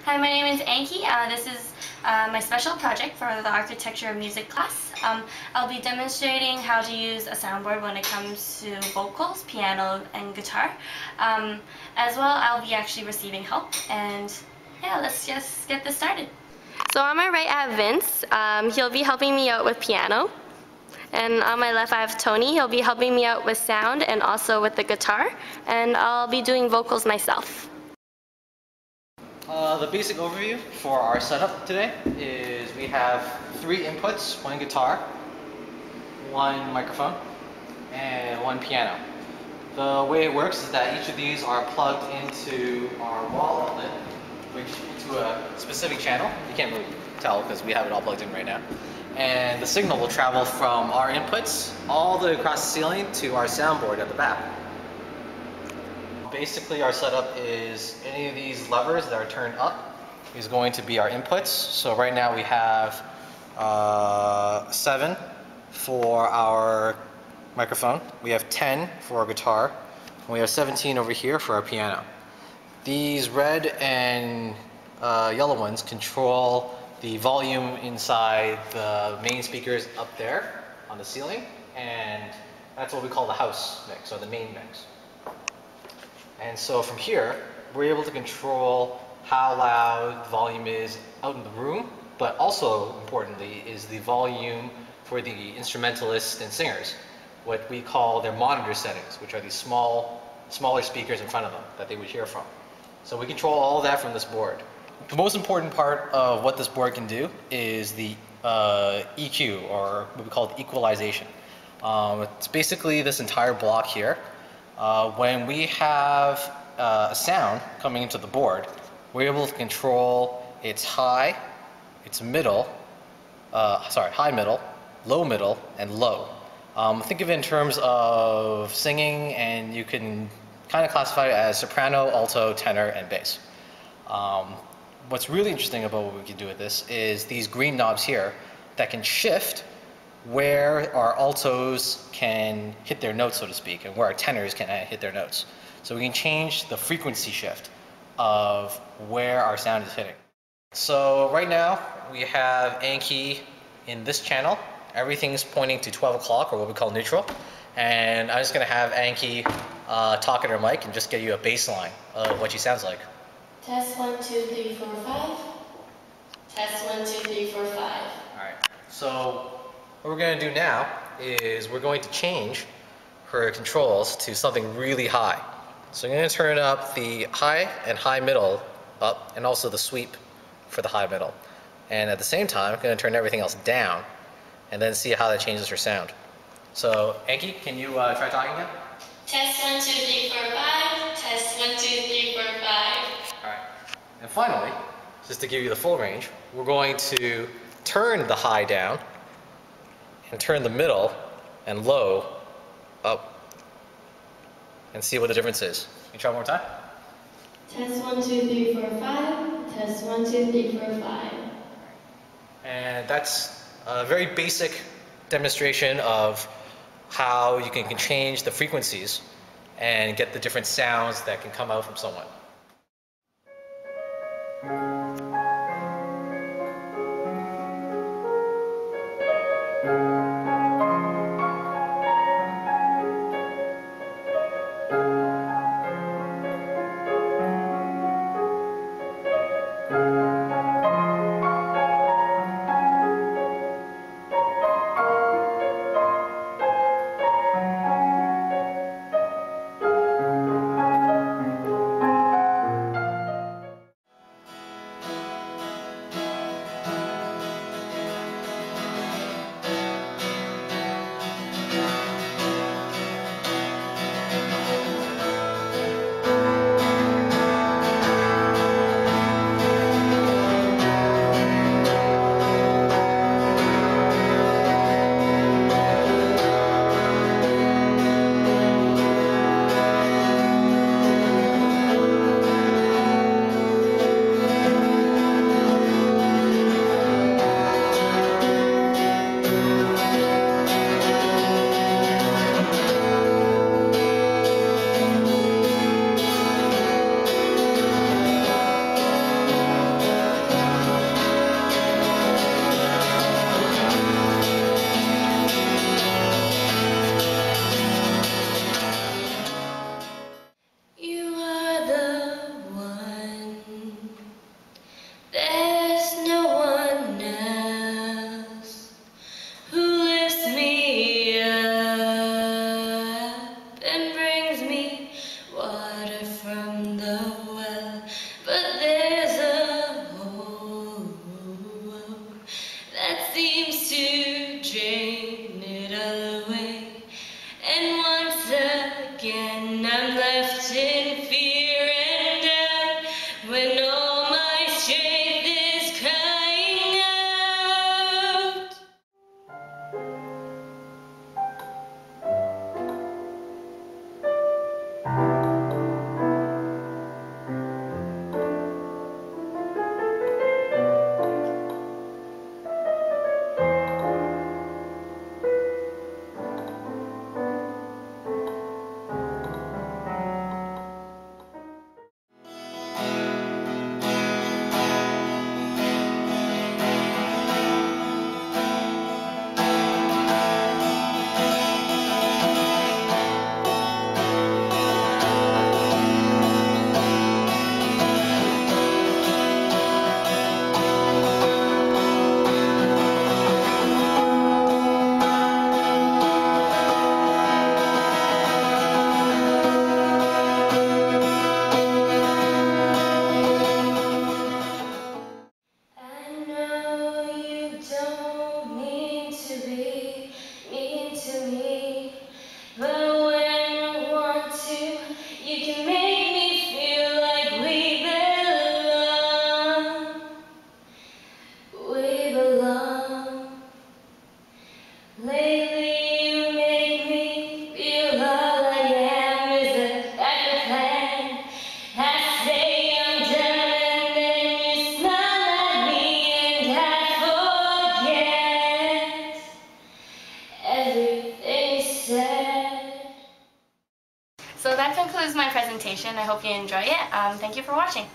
Hi, my name is Ankie. This is my special project for the Architecture of Music class. I'll be demonstrating how to use a soundboard when it comes to vocals, piano, and guitar. As well, I'll be actually receiving help, and yeah, let's just get this started. So on my right, I have Vince. He'll be helping me out with piano. And on my left, I have Tony. He'll be helping me out with sound and also with the guitar. And I'll be doing vocals myself. The basic overview for our setup today is we have 3 inputs, 1 guitar, 1 microphone, and 1 piano. The way it works is that each of these are plugged into our wall outlet, into a specific channel. You can't really tell because we have it all plugged in right now. And the signal will travel from our inputs all the way across the ceiling to our soundboard at the back. Basically, our setup is any of these levers that are turned up is going to be our inputs. So right now we have 7 for our microphone, we have 10 for our guitar, and we have 17 over here for our piano. These red and yellow ones control the volume inside the main speakers up there on the ceiling, and that's what we call the house mix, or the main mix. And so from here, we're able to control how loud the volume is out in the room, but also, importantly, is the volume for the instrumentalists and singers, what we call their monitor settings, which are these smaller speakers in front of them that they would hear from. So we control all of that from this board. The most important part of what this board can do is the EQ, or what we call equalization. It's basically this entire block here. When we have a sound coming into the board, we're able to control its high, its middle, high middle, low middle, and low. Think of it in terms of singing, and you can kind of classify it as soprano, alto, tenor, and bass. What's really interesting about what we can do with this is these green knobs here that can shift where our altos can hit their notes, so to speak, and where our tenors can hit their notes. So we can change the frequency shift of where our sound is hitting. So right now we have Ankie in this channel. Everything's pointing to 12 o'clock, or what we call neutral. And I'm just going to have Ankie talk at her mic and just get you a baseline of what she sounds like. Test 1, 2, 3, 4, 5. Test 1, 2, 3, 4, 5. All right. So what we're going to do now is we're going to change her controls to something really high. So I'm going to turn up the high and high middle up, and also the sweep for the high middle. And at the same time, I'm going to turn everything else down, and then see how that changes her sound. So Ankie, can you try talking again? Test 1, 2, 3, 4, 5. Test 1, 2, 3, 4, 5. All right. And finally, just to give you the full range, we're going to turn the high down and turn the middle and low up and see what the difference is. Can you try one more time? Test 1, 2, 3, 4, 5. Test 1, 2, 3, 4, 5. And that's a very basic demonstration of how you can change the frequencies and get the different sounds that can come out from someone. presentation. I hope you enjoy it. Thank you for watching.